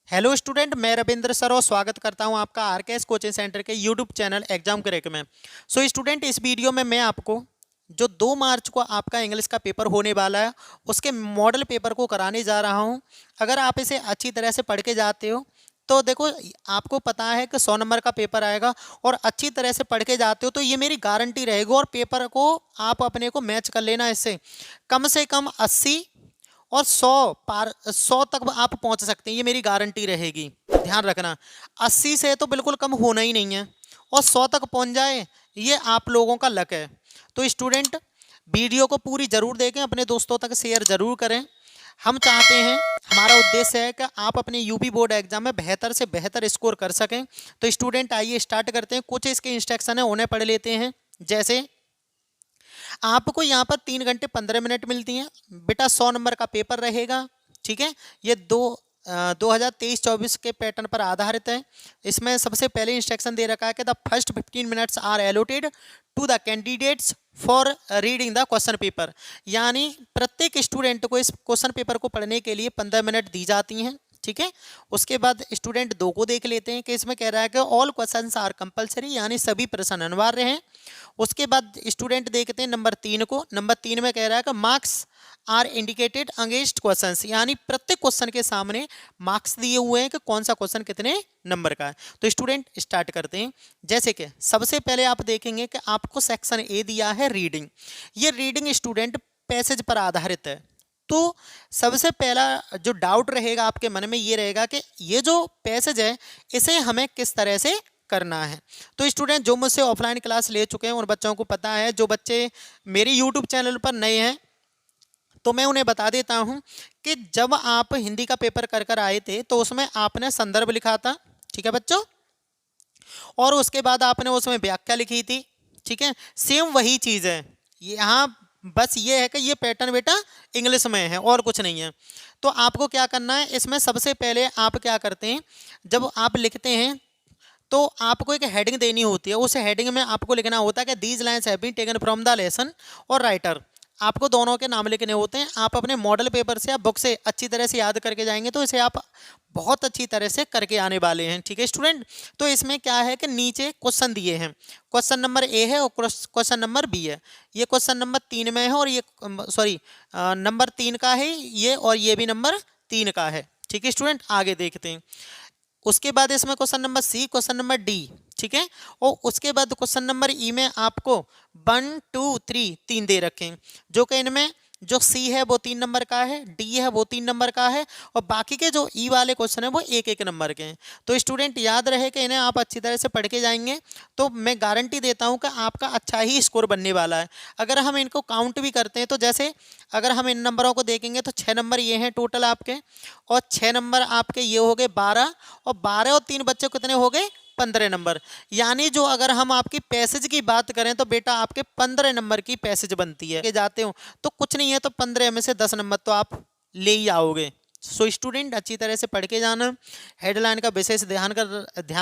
Hello student, मैं Ravindra sir और स्वागत करता हूं आपका आरकेएस कोचिंग सेंटर के यूट्यूब चैनल एग्जाम क्रैक में। स्टूडेंट, इस वीडियो में मैं आपको जो 2 मार्च को आपका इंग्लिश का पेपर होने वाला है उसके मॉडल पेपर को कराने जा रहा हूं। अगर आप इसे अच्छी तरह से पढ़ के जाते हो तो देखो, आपको पता है कि 100 नंबर का पेपर आएगा और अच्छी तरह से पढ़ के जाते हो तो ये मेरी गारंटी रहेगी और पेपर को आप अपने को मैच कर लेना। इससे कम से कम 80 और 100 तक आप पहुंच सकते हैं, ये मेरी गारंटी रहेगी। ध्यान रखना, 80 से तो बिल्कुल कम होना ही नहीं है और 100 तक पहुंच जाए ये आप लोगों का लक है। तो स्टूडेंट, वीडियो को पूरी जरूर देखें, अपने दोस्तों तक शेयर जरूर करें। हम चाहते हैं, हमारा उद्देश्य है कि आप अपने यूपी बोर्ड एग्जाम में बेहतर से बेहतर स्कोर कर सकें। तो स्टूडेंट, आइए स्टार्ट करते हैं। कुछ इसके इंस्ट्रक्शन है, उन्हें पढ़ लेते हैं। जैसे आपको यहाँ पर 3 घंटे 15 मिनट मिलती हैं बेटा। 100 नंबर का पेपर रहेगा, ठीक है। ये 2023-24 के पैटर्न पर आधारित है। इसमें सबसे पहले इंस्ट्रक्शन दे रखा है कि the first 15 minutes are allotted to the candidates for reading the question paper. यानी प्रत्येक स्टूडेंट को इस क्वेश्चन पेपर को पढ़ने के लिए 15 मिनट दी जाती हैं, ठीक है। उसके बाद स्टूडेंट 2 को देख लेते हैं कि इसमें कह रहा है कि ऑल क्वेश्चंस आर कंपलसरी, यानी सभी प्रश्न अनिवार्य हैं। उसके बाद स्टूडेंट देखते हैं नंबर 3 को। नंबर 3 में कह रहा है कि marks are indicated against questions, यानी प्रत्येक क्वेश्चन के सामने मार्क्स दिए हुए हैं कि कौन सा क्वेश्चन कितने नंबर का है। तो स्टूडेंट स्टार्ट करते हैं। जैसे कि सबसे पहले आप देखेंगे कि आपको सेक्शन ए दिया है रीडिंग। ये रीडिंग स्टूडेंट पैसेज पर आधारित है। तो सबसे पहला जो डाउट रहेगा आपके मन में ये रहेगा कि ये जो पैसेज है इसे हमें किस तरह से करना है। तो स्टूडेंट, जो मुझसे ऑफलाइन क्लास ले चुके हैं उन बच्चों को पता है। जो बच्चे मेरे यूट्यूब चैनल पर नए हैं तो मैं उन्हें बता देता हूं कि जब आप हिंदी का पेपर कर कर आए थे तो उसमें आपने संदर्भ लिखा था, ठीक है बच्चों, और उसके बाद आपने उसमें व्याख्या लिखी थी, ठीक है। सेम वही चीज़ है यहाँ, बस ये है कि ये पैटर्न बेटा इंग्लिश में है और कुछ नहीं है। तो आपको क्या करना है, इसमें सबसे पहले आप क्या करते हैं, जब आप लिखते हैं तो आपको एक हेडिंग देनी होती है। उस हेडिंग में आपको लिखना होता है कि these lines have been taken from the lesson और राइटर। आपको दोनों के नाम लिखने होते हैं। आप अपने मॉडल पेपर से या बुक से अच्छी तरह से याद करके जाएंगे तो इसे आप बहुत अच्छी तरह से करके आने वाले हैं, ठीक है स्टूडेंट। तो इसमें क्या है कि नीचे क्वेश्चन दिए हैं। क्वेश्चन नंबर ए है और क्वेश्चन नंबर बी है। ये क्वेश्चन नंबर 3 में है और ये नंबर 3 का है ये, और ये भी नंबर 3 का है, ठीक है स्टूडेंट। आगे देखते हैं। उसके बाद इसमें question number C, question number D, ठीक है। और उसके बाद क्वेश्चन नंबर ई में आपको 1 2 3 3 दे रखे हैं, जो कि इनमें जो सी है वो 3 नंबर का है, डी है वो 3 नंबर का है, और बाकी के जो ई वाले क्वेश्चन है वो 1 1 नंबर के हैं। तो स्टूडेंट याद रहे कि इन्हें आप अच्छी तरह से पढ़ के जाएंगे तो मैं गारंटी देता हूं कि आपका अच्छा ही स्कोर बनने वाला है। अगर हम इनको काउंट भी करते हैं तो जैसे अगर हम इन नंबरों को देखेंगे तो 6 नंबर ये हैं टोटल आपके, और 6 नंबर आपके ये हो गए 12, और 12 और 3 बच्चे कितने हो गए 15 नंबर। यानी जो अगर हम आपकी पैसेज की बात करें तो बेटा आपके 15 नंबर की पैसेज बनती है। के जाते हो तो कुछ नहीं है तो 15 में से 10 नंबर तो आप ले ही आओगे। स्टूडेंट, अच्छी तरह से पढ़ के जाना। हेडलाइन का विशेष ध्यान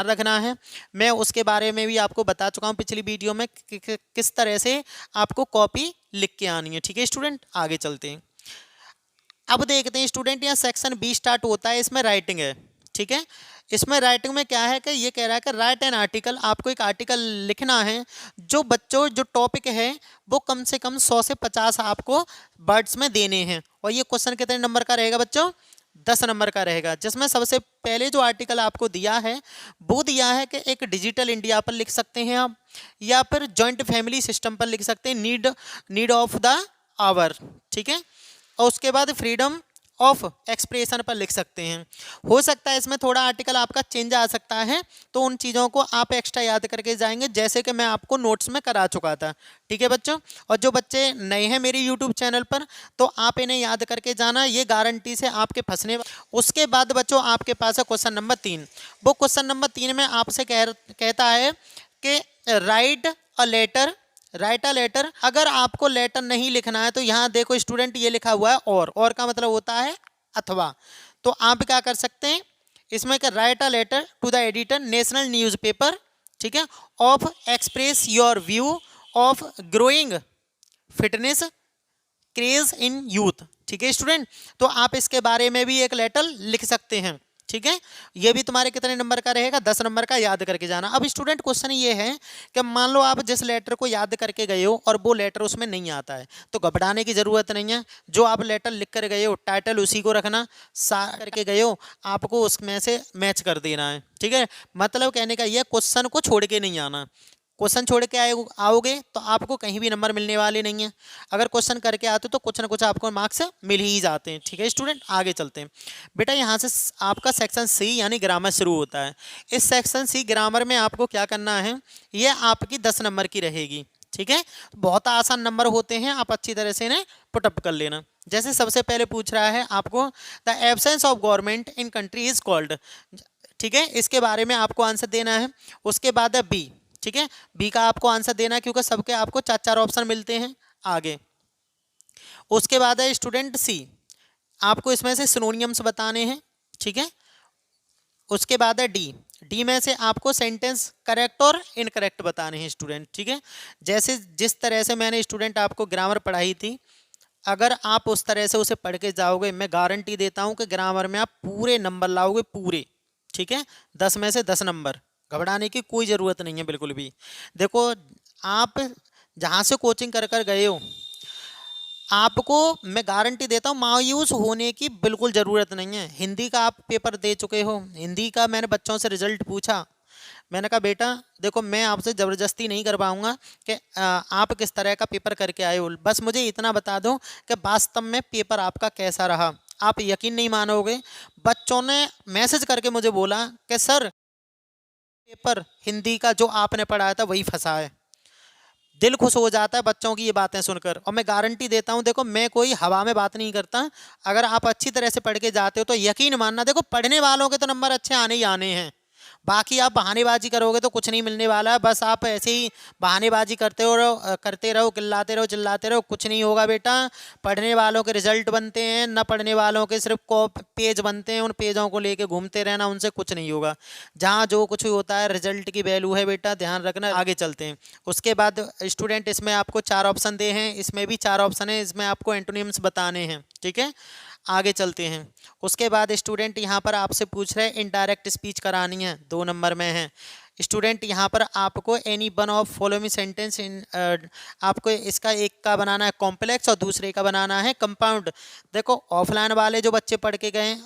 रखना है। मैं उसके बारे में भी आपको बता चुका हूँ पिछली वीडियो में किस तरह से आपको कॉपी लिख के आनी है, ठीक है स्टूडेंट। आगे चलते हैं। अब देखते हैं स्टूडेंट, यहाँ सेक्शन बी स्टार्ट होता है, इसमें राइटिंग है, ठीक है। इसमें राइटिंग में क्या है कि ये कह रहा है कि राइट एन आर्टिकल। आपको एक आर्टिकल लिखना है जो बच्चों जो टॉपिक है वो कम से कम 100 से 50 आपको वर्ड्स में देने हैं। और ये क्वेश्चन कितने नंबर का रहेगा बच्चों, 10 नंबर का रहेगा। जिसमें सबसे पहले जो आर्टिकल आपको दिया है वो दिया है कि एक डिजिटल इंडिया पर लिख सकते हैं आप, या फिर जॉइंट फैमिली सिस्टम पर लिख सकते हैं, नीड ऑफ द आवर, ठीक है। और उसके बाद फ्रीडम ऑफ एक्सप्रेशन पर लिख सकते हैं। हो सकता है इसमें थोड़ा आर्टिकल आपका चेंज आ सकता है, तो उन चीज़ों को आप एक्स्ट्रा याद करके जाएंगे जैसे कि मैं आपको नोट्स में करा चुका था, ठीक है बच्चों। और जो बच्चे नए हैं मेरे यूट्यूब चैनल पर तो आप इन्हें याद करके जाना, ये गारंटी से आपके फंसने। उसके बाद बच्चों आपके पास है क्वेश्चन नंबर 3। वो क्वेश्चन नंबर 3 में आपसे कहता है कि write a letter, write a letter. अगर आपको लेटर नहीं लिखना है तो यहाँ देखो स्टूडेंट ये लिखा हुआ है और का मतलब होता है अथवा। तो आप क्या कर सकते हैं इसमें कि write a letter to the editor national newspaper, ठीक है, of express your view of growing fitness craze in youth, ठीक है स्टूडेंट। तो आप इसके बारे में भी एक लेटर लिख सकते हैं, ठीक है। ये भी तुम्हारे कितने नंबर का रहेगा, 10 नंबर का, याद करके जाना। अब स्टूडेंट क्वेश्चन ये है कि मान लो आप जिस लेटर को याद करके गए हो और वो लेटर उसमें नहीं आता है, तो घबराने की जरूरत नहीं है। जो आप लेटर लिख कर गए हो टाइटल उसी को रखना, सा करके गए हो आपको उसमें से मैच कर देना है, ठीक है। मतलब कहने का ये क्वेश्चन को छोड़ के नहीं आना। क्वेश्चन छोड़ के आओगे तो आपको कहीं भी नंबर मिलने वाले नहीं है। अगर क्वेश्चन करके आते हो तो कुछ ना कुछ आपको मार्क्स मिल ही जाते हैं, ठीक है स्टूडेंट। आगे चलते हैं बेटा, यहाँ से आपका सेक्शन सी यानी ग्रामर शुरू होता है। इस सेक्शन सी ग्रामर में आपको क्या करना है, ये आपकी 10 नंबर की रहेगी, ठीक है। बहुत आसान नंबर होते हैं, आप अच्छी तरह से इन्हें पुटअप कर लेना। जैसे सबसे पहले पूछ रहा है आपको, the absence of government in country is called, ठीक है, इसके बारे में आपको आंसर देना है। उसके बाद है बी, ठीक है, बी का आपको आंसर देना है क्योंकि सबके आपको 4 ऑप्शन मिलते हैं। आगे उसके बाद है स्टूडेंट सी, आपको इसमें से सिनोनियम्स बताने हैं, ठीक है। उसके बाद है डी, डी में से आपको सेंटेंस करेक्ट और इनकरेक्ट बताने हैं स्टूडेंट, ठीक है। जैसे जिस तरह से मैंने स्टूडेंट आपको ग्रामर पढ़ाई थी, अगर आप उस तरह से उसे पढ़ के जाओगे, मैं गारंटी देता हूं कि ग्रामर में आप पूरे नंबर लाओगे, पूरे, ठीक है, 10 में से 10 नंबर। घबराने की कोई ज़रूरत नहीं है बिल्कुल भी। देखो आप जहाँ से कोचिंग कर कर गए हो, आपको मैं गारंटी देता हूँ मायूस होने की बिल्कुल ज़रूरत नहीं है। हिंदी का आप पेपर दे चुके हो, हिंदी का मैंने बच्चों से रिजल्ट पूछा, मैंने कहा बेटा देखो मैं आपसे ज़बरदस्ती नहीं कर पाऊँगा कि आप किस तरह का पेपर करके आए हो, बस मुझे इतना बता दो कि वास्तव में पेपर आपका कैसा रहा। आप यकीन नहीं मानोगे, बच्चों ने मैसेज करके मुझे बोला कि सर पेपर हिंदी का जो आपने पढ़ाया था वही फंसा है। दिल खुश हो जाता है बच्चों की ये बातें सुनकर। और मैं गारंटी देता हूँ, देखो मैं कोई हवा में बात नहीं करता, अगर आप अच्छी तरह से पढ़ के जाते हो तो यकीन मानना, देखो पढ़ने वालों के तो नंबर अच्छे आने ही आने हैं, बाकी आप बहानेबाजी करोगे तो कुछ नहीं मिलने वाला है। बस आप ऐसे ही बहानेबाजी करते रहो, चिल्लाते रहो, कुछ नहीं होगा बेटा। पढ़ने वालों के रिजल्ट बनते हैं, न पढ़ने वालों के सिर्फ पेज बनते हैं, उन पेजों को लेके घूमते रहना, उनसे कुछ नहीं होगा। जहाँ जो कुछ होता है रिजल्ट की वैल्यू है बेटा, ध्यान रखना। आगे चलते हैं। उसके बाद स्टूडेंट इसमें आपको 4 ऑप्शन दे हैं, इसमें भी 4 ऑप्शन है, इसमें आपको एंटोनिम्स बताने हैं, ठीक है। आगे चलते हैं। उसके बाद स्टूडेंट यहाँ पर आपसे पूछ रहे हैं इनडायरेक्ट स्पीच करानी है, 2 नंबर में है स्टूडेंट। यहाँ पर आपको any one of following sentence in, आपको इसका एक का बनाना है कॉम्प्लेक्स और दूसरे का बनाना है कंपाउंड। देखो ऑफलाइन वाले जो बच्चे पढ़ के गए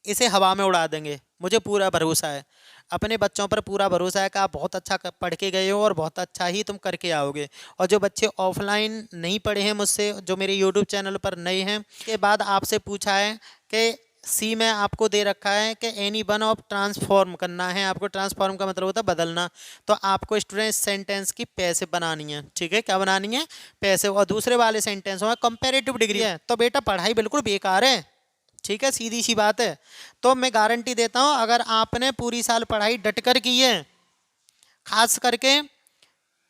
इसे हवा में उड़ा देंगे, मुझे पूरा भरोसा है, अपने बच्चों पर पूरा भरोसा है कि आप बहुत अच्छा पढ़ के गए हो और बहुत अच्छा ही तुम करके आओगे। और जो बच्चे ऑफलाइन नहीं पढ़े हैं मुझसे, जो मेरे यूट्यूब चैनल पर नए हैं, के बाद आपसे पूछा है कि सी में आपको दे रखा है कि एनी वन ऑफ ट्रांसफॉर्म करना है, आपको ट्रांसफॉर्म का मतलब होता है बदलना। तो आपको स्टूडेंट सेंटेंस की पैसिव बनानी है, ठीक है, क्या बनानी है, पैसिव। और दूसरे वाले सेंटेंस में कंपैरेटिव डिग्री है, तो बेटा पढ़ाई बिल्कुल बेकार है, ठीक है, सीधी सी बात है। तो मैं गारंटी देता हूं अगर आपने पूरी साल पढ़ाई डट कर की है, खास करके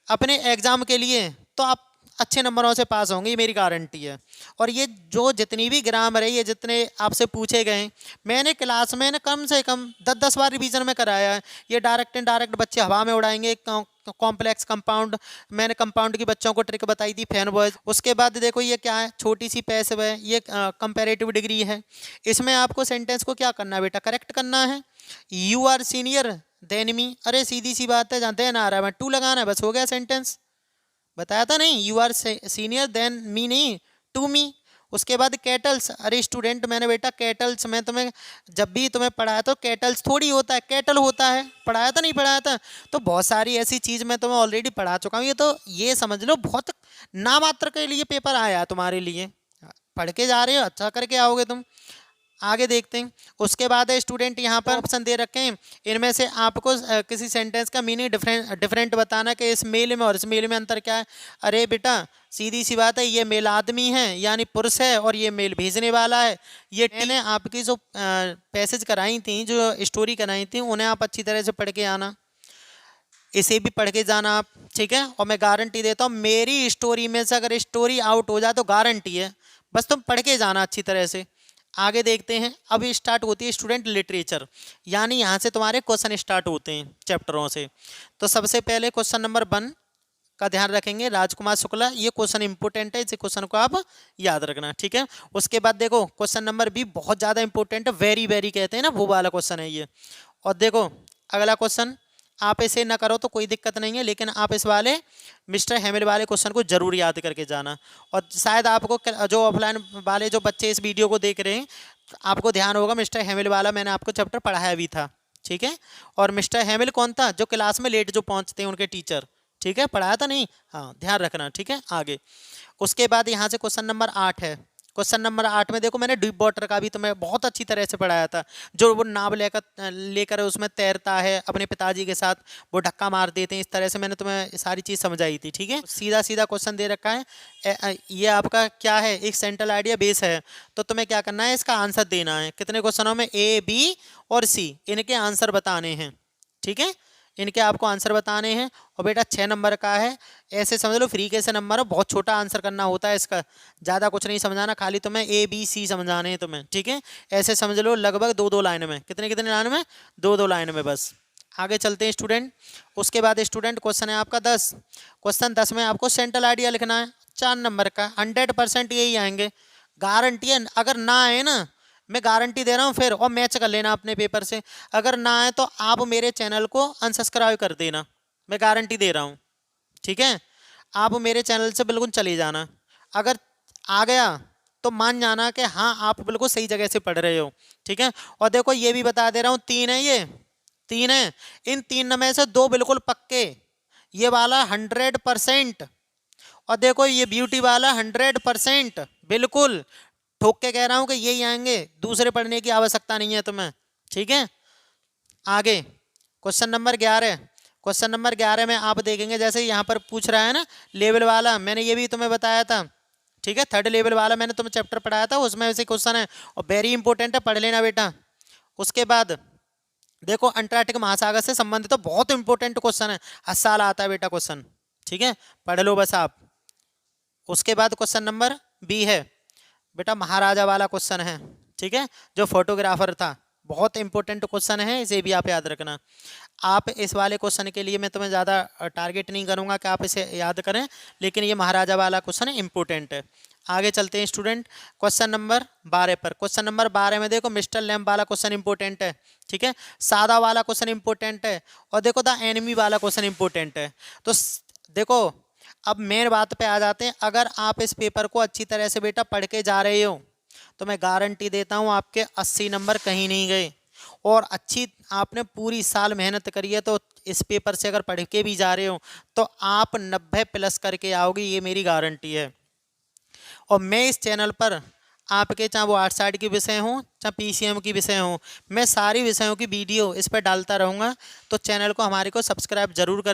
अपने एग्जाम के लिए, तो आप अच्छे नंबरों से पास होंगे, ये मेरी गारंटी है। और ये जो जितनी भी ग्रामर है, ये जितने आपसे पूछे गए, मैंने क्लास में ना कम से कम 10-10 बार रिवीजन में कराया है। ये डायरेक्ट इनडायरेक्ट बच्चे हवा में उड़ाएंगे, कॉम्प्लेक्स कंपाउंड, मैंने कंपाउंड की बच्चों को ट्रिक बताई थी, फैन बॉयज। उसके बाद देखो ये क्या है, छोटी सी पैसिव है, ये कंपैरेटिव डिग्री है। इसमें आपको सेंटेंस को क्या करना है बेटा, करेक्ट करना है। You are senior than me, अरे सीधी सी बात है, जहाँ देन आ रहा है मैं टू लगाना है, बस हो गया सेंटेंस। बताया था नहीं, you are senior than me नहीं, टू मी। उसके बाद कैटल्स, अरे स्टूडेंट मैंने बेटा कैटल्स में तुम्हें जब भी तुम्हें पढ़ाया तो कैटल्स थोड़ी होता है, कैटल होता है, पढ़ाया था नहीं पढ़ाया था। तो बहुत सारी ऐसी चीज़ मैं तुम्हें ऑलरेडी पढ़ा चुका हूँ, ये तो ये समझ लो बहुत नामात्र के लिए पेपर आया है तुम्हारे लिए, पढ़ के जा रहे हो, अच्छा करके आओगे तुम। आगे देखते हैं। उसके बाद है स्टूडेंट यहाँ पर ऑप्शन दे रखे हैं, इनमें से आपको किसी सेंटेंस का मीनिंग डिफरेंट बताना कि इस मेल में और इस मेल में अंतर क्या है। अरे बेटा सीधी सी बात है, ये मेल आदमी है यानी पुरुष है और ये मेल भेजने वाला है। ये मैंने आपकी जो पैसेज कराई थी, जो स्टोरी कराई थी, उन्हें आप अच्छी तरह से पढ़ के आना, इसे भी पढ़ के जाना आप, ठीक है। और मैं गारंटी देता हूँ मेरी स्टोरी में से अगर स्टोरी आउट हो जाए तो गारंटी है, बस तुम पढ़ के जाना अच्छी तरह से। आगे देखते हैं। अब स्टार्ट होती है स्टूडेंट लिटरेचर, यानी यहाँ से तुम्हारे क्वेश्चन स्टार्ट होते हैं चैप्टरों से। तो सबसे पहले क्वेश्चन नंबर 1, का ध्यान रखेंगे, राजकुमार शुक्ला, ये क्वेश्चन इंपॉर्टेंट है, इस क्वेश्चन को आप याद रखना, ठीक है। उसके बाद देखो क्वेश्चन नंबर बी बहुत ज़्यादा इंपॉर्टेंट है, वेरी वेरी कहते हैं ना, वो वाला क्वेश्चन है ये। और देखो अगला क्वेश्चन, आप इसे ना करो तो कोई दिक्कत नहीं है, लेकिन आप इस वाले मिस्टर हेमिल वाले क्वेश्चन को जरूर याद करके जाना। और शायद आपको जो ऑफलाइन वाले जो बच्चे इस वीडियो को देख रहे हैं, आपको ध्यान होगा मिस्टर हेमिल वाला मैंने आपको चैप्टर पढ़ाया भी था, ठीक है। और मिस्टर हेमिल कौन था? जो क्लास में लेट जो पहुंचते हैं उनके टीचर, ठीक है, पढ़ाया था नहीं, हाँ ध्यान रखना, ठीक है। आगे उसके बाद यहाँ से क्वेश्चन नंबर 8 है। क्वेश्चन नंबर 8 में देखो मैंने डीप वाटर का भी तुम्हें बहुत अच्छी तरह से पढ़ाया था, जो वो नाव लेकर लेकर उसमें तैरता है अपने पिताजी के साथ, वो धक्का मार देते हैं, इस तरह से मैंने तुम्हें सारी चीज़ समझाई थी, ठीक है। सीधा सीधा क्वेश्चन दे रखा है, ये आपका क्या है, एक सेंट्रल आइडिया बेस है, तो तुम्हें क्या करना है, इसका आंसर देना है। कितने क्वेश्चनों में? ए, बी और सी, इनके आंसर बताने हैं, ठीक है, इनके आपको आंसर बताने हैं। और बेटा 6 नंबर का है, ऐसे समझ लो फ्री कैसे नंबर है, बहुत छोटा आंसर करना होता है इसका, ज़्यादा कुछ नहीं समझाना, खाली तुम्हें ए बी सी समझाने हैं तुम्हें, ठीक है। ऐसे समझ लो लगभग 2-2 लाइन में, कितने कितने लाइन में? 2-2 लाइन में बस। आगे चलते हैं स्टूडेंट। उसके बाद स्टूडेंट क्वेश्चन है आपका 10। क्वेश्चन 10 में आपको सेंट्रल आइडिया लिखना है, 4 नंबर का, 100% यही आएंगे, गारंटी है। अगर ना आए ना, मैं गारंटी दे रहा हूँ फिर, और मैच कर लेना अपने पेपर से, अगर ना आए तो आप मेरे चैनल को अनसब्सक्राइब कर देना, मैं गारंटी दे रहा हूँ, ठीक है। आप मेरे चैनल से बिल्कुल चले जाना, अगर आ गया तो मान जाना कि हाँ आप बिल्कुल सही जगह से पढ़ रहे हो, ठीक है। और देखो ये भी बता दे रहा हूँ, 3 है, ये 3 है, इन 3 में से 2 बिल्कुल पक्के, ये वाला 100%, और देखो ये ब्यूटी वाला 100% बिल्कुल ठोक के कह रहा हूं कि यही आएंगे, दूसरे पढ़ने की आवश्यकता नहीं है तुम्हें, ठीक है। आगे क्वेश्चन नंबर 11। क्वेश्चन नंबर 11 में आप देखेंगे जैसे यहाँ पर पूछ रहा है ना लेवल वाला, मैंने ये भी तुम्हें बताया था, ठीक है, 3rd लेवल वाला मैंने तुम्हें चैप्टर पढ़ाया था, उसमें वैसे क्वेश्चन है और वेरी इंपॉर्टेंट है, पढ़ लेना बेटा। उसके बाद देखो अंटार्कटिक महासागर से संबंधित तो बहुत इंपॉर्टेंट क्वेश्चन है, हर साल आता है बेटा क्वेश्चन, ठीक है, पढ़ लो बस आप। उसके बाद क्वेश्चन नंबर बी है बेटा, महाराजा वाला क्वेश्चन है, ठीक है, जो फोटोग्राफर था, बहुत इंपॉर्टेंट क्वेश्चन है, इसे भी आप याद रखना। आप इस वाले क्वेश्चन के लिए मैं तुम्हें ज़्यादा टारगेट नहीं करूंगा कि आप इसे याद करें, लेकिन ये महाराजा वाला क्वेश्चन इंपॉर्टेंट है। आगे चलते हैं स्टूडेंट क्वेश्चन नंबर 12 पर। क्वेश्चन नंबर 12 में देखो मिस्टर लैम्प वाला क्वेश्चन इंपॉर्टेंट है, ठीक है, सादा वाला क्वेश्चन इंपॉर्टेंट है, और देखो द एनिमी वाला क्वेश्चन इंपॉर्टेंट है। तो देखो अब मेन बात पे आ जाते हैं, अगर आप इस पेपर को अच्छी तरह से बेटा पढ़ के जा रहे हो तो मैं गारंटी देता हूँ आपके 80 नंबर कहीं नहीं गए, और अच्छी आपने पूरी साल मेहनत करी है तो इस पेपर से अगर पढ़ के भी जा रहे हो तो आप 90+ करके आओगे, ये मेरी गारंटी है। और मैं इस चैनल पर आपके चाहे वो आर्ट साइड के विषय हों चाहे पीसीएम की विषय हों, मैं सारी विषयों की वीडियो इस पर डालता रहूँगा, तो चैनल को हमारे को सब्सक्राइब जरूर करें।